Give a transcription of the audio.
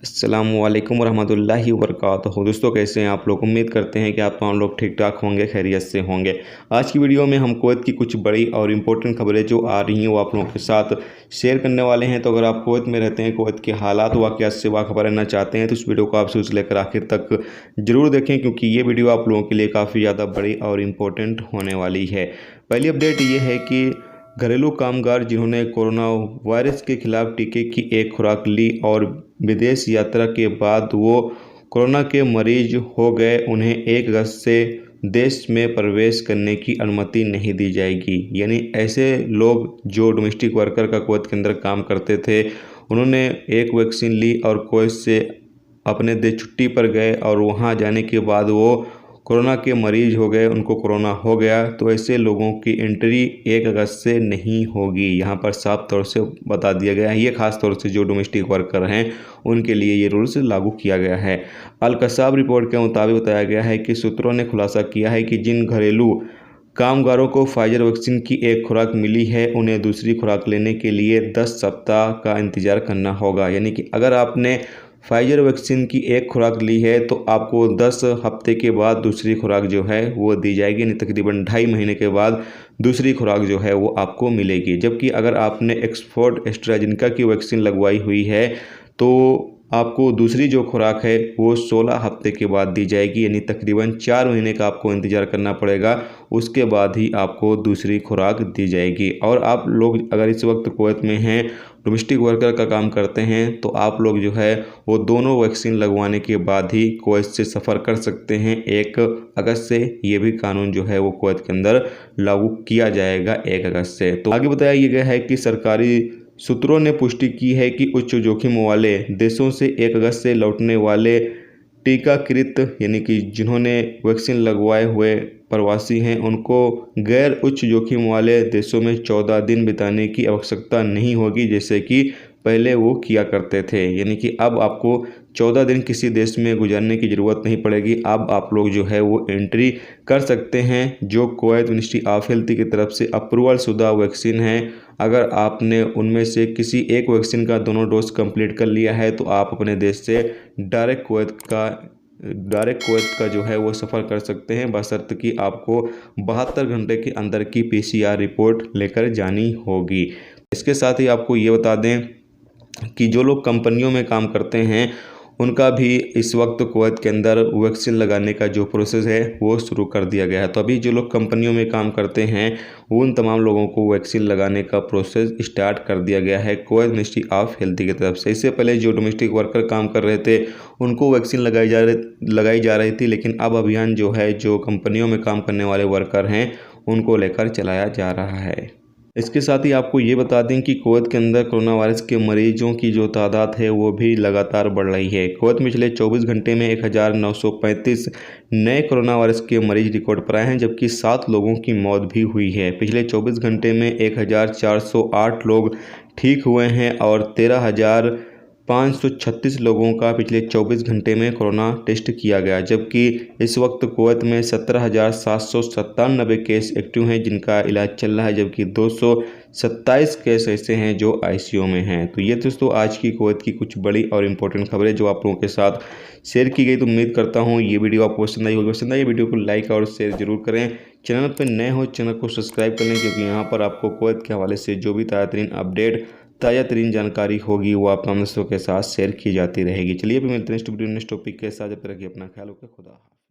अस्सलामुअलैकुम वरहमतुल्लाहि वबरकातुहू। दोस्तों कैसे हैं आप लोग। उम्मीद करते हैं कि आप तमाम लोग ठीक ठाक होंगे, खैरियत से होंगे। आज की वीडियो में हम कुवैत की कुछ बड़ी और इम्पोर्टेंट खबरें जो आ रही हैं वो आप लोगों के साथ शेयर करने वाले हैं। तो अगर आप कुवैत में रहते हैं, कुवैत के हालात वाक़यात से बाखबर रहना चाहते हैं तो इस वीडियो को आप शुरू से लेकर आखिर तक ज़रूर देखें, क्योंकि ये वीडियो आप लोगों के लिए काफ़ी ज़्यादा बड़ी और इम्पोर्टेंट होने वाली है। पहली अपडेट ये है कि घरेलू कामगार जिन्होंने कोरोना वायरस के खिलाफ टीके की एक खुराक ली और विदेश यात्रा के बाद वो कोरोना के मरीज हो गए, उन्हें 1 अगस्त से देश में प्रवेश करने की अनुमति नहीं दी जाएगी। यानी ऐसे लोग जो डोमेस्टिक वर्कर का कुवैत के अंदर काम करते थे, उन्होंने एक वैक्सीन ली और कुवैत से अपने देश छुट्टी पर गए और वहाँ जाने के बाद वो कोरोना के मरीज हो गए, उनको कोरोना हो गया, तो ऐसे लोगों की एंट्री 1 अगस्त से नहीं होगी। यहाँ पर साफ तौर से बता दिया गया है। ये खास तौर से जो डोमेस्टिक वर्कर हैं उनके लिए ये रूल्स लागू किया गया है। अल कसाब रिपोर्ट के मुताबिक बताया गया है कि सूत्रों ने खुलासा किया है कि जिन घरेलू कामगारों को फाइजर वैक्सीन की एक खुराक मिली है, उन्हें दूसरी खुराक लेने के लिए 10 सप्ताह का इंतज़ार करना होगा। यानी कि अगर आपने फाइजर वैक्सीन की एक खुराक ली है तो आपको 10 हफ्ते के बाद दूसरी खुराक जो है वो दी जाएगी, यानी तकरीबन 2.5 महीने के बाद दूसरी खुराक जो है वो आपको मिलेगी। जबकि अगर आपने ऑक्सफोर्ड एस्ट्राजेनेका की वैक्सीन लगवाई हुई है तो आपको दूसरी जो खुराक है वो 16 हफ्ते के बाद दी जाएगी, यानी तकरीबन 4 महीने का आपको इंतज़ार करना पड़ेगा। उसके बाद ही आपको दूसरी खुराक दी जाएगी। और आप लोग अगर इस वक्त कुवैत में हैं, डोमेस्टिक वर्कर का काम करते हैं, तो आप लोग जो है वो दोनों वैक्सीन लगवाने के बाद ही कुवैत से सफ़र कर सकते हैं। 1 अगस्त से ये भी कानून जो है वो कुवैत के अंदर लागू किया जाएगा 1 अगस्त से। तो आगे बताया गया है कि सरकारी सूत्रों ने पुष्टि की है कि उच्च जोखिम वाले देशों से 1 अगस्त से लौटने वाले टीकाकृत यानी कि जिन्होंने वैक्सीन लगवाए हुए प्रवासी हैं, उनको गैर उच्च जोखिम वाले देशों में 14 दिन बिताने की आवश्यकता नहीं होगी, जैसे कि पहले वो किया करते थे। यानी कि अब आपको 14 दिन किसी देश में गुजारने की ज़रूरत नहीं पड़ेगी। अब आप लोग जो है वो एंट्री कर सकते हैं जो कुवैत मिनिस्ट्री ऑफ हेल्थ की तरफ से अप्रूवल शुदा वैक्सीन है। अगर आपने उनमें से किसी एक वैक्सीन का दोनों डोज कंप्लीट कर लिया है तो आप अपने देश से डायरेक्ट कुवैत का जो है वो सफ़र कर सकते हैं, बशर्ते कि आपको 72 घंटे के अंदर की PCR रिपोर्ट लेकर जानी होगी। इसके साथ ही आपको ये बता दें कि जो लोग कंपनियों में काम करते हैं उनका भी इस वक्त कुवैत के अंदर वैक्सीन लगाने का जो प्रोसेस है वो शुरू कर दिया गया है। तो अभी जो लोग कंपनियों में काम करते हैं उन तमाम लोगों को वैक्सीन लगाने का प्रोसेस स्टार्ट कर दिया गया है कुवैत मिनिस्ट्री ऑफ हेल्थ की तरफ से। इससे पहले जो डोमेस्टिक वर्कर काम कर रहे थे उनको वैक्सीन लगाई जा रही थी, लेकिन अब अभियान जो है जो कंपनियों में काम करने वाले वर्कर हैं उनको लेकर चलाया जा रहा है। इसके साथ ही आपको ये बता दें कि कुवैत के अंदर कोरोना वायरस के मरीजों की जो तादाद है वो भी लगातार बढ़ रही है। कुवैत में पिछले 24 घंटे में 1935 नए कोरोना वायरस के मरीज रिकॉर्ड पर आए हैं, जबकि 7 लोगों की मौत भी हुई है। पिछले 24 घंटे में 1408 लोग ठीक हुए हैं और 13,536 लोगों का पिछले 24 घंटे में कोरोना टेस्ट किया गया। जबकि इस वक्त कुवैत में 17,797 केस एक्टिव हैं जिनका इलाज चल रहा है, जबकि 227 केस ऐसे हैं जो ICU में हैं। तो ये दोस्तों आज की कुवैत की कुछ बड़ी और इम्पोर्टेंट खबरें जो आप लोगों के साथ शेयर की गई। तो उम्मीद करता हूँ ये वीडियो आपको पसंद आई होगी। पसंद आई वीडियो को लाइक और शेयर जरूर करें। चैनल पर नए हो चैनल को सब्सक्राइब कर लें, क्योंकि यहाँ पर आपको कुवैत के हवाले से जो भी ताज़ा तरीन जानकारी होगी वो आप हम दोस्तों के साथ शेयर की जाती रहेगी। चलिए अभी मिलते हैं नेक्स्ट वीडियो नेक्स्ट टॉपिक के साथ। जब तक रखिए अपना ख्याल, ओके, खुदा।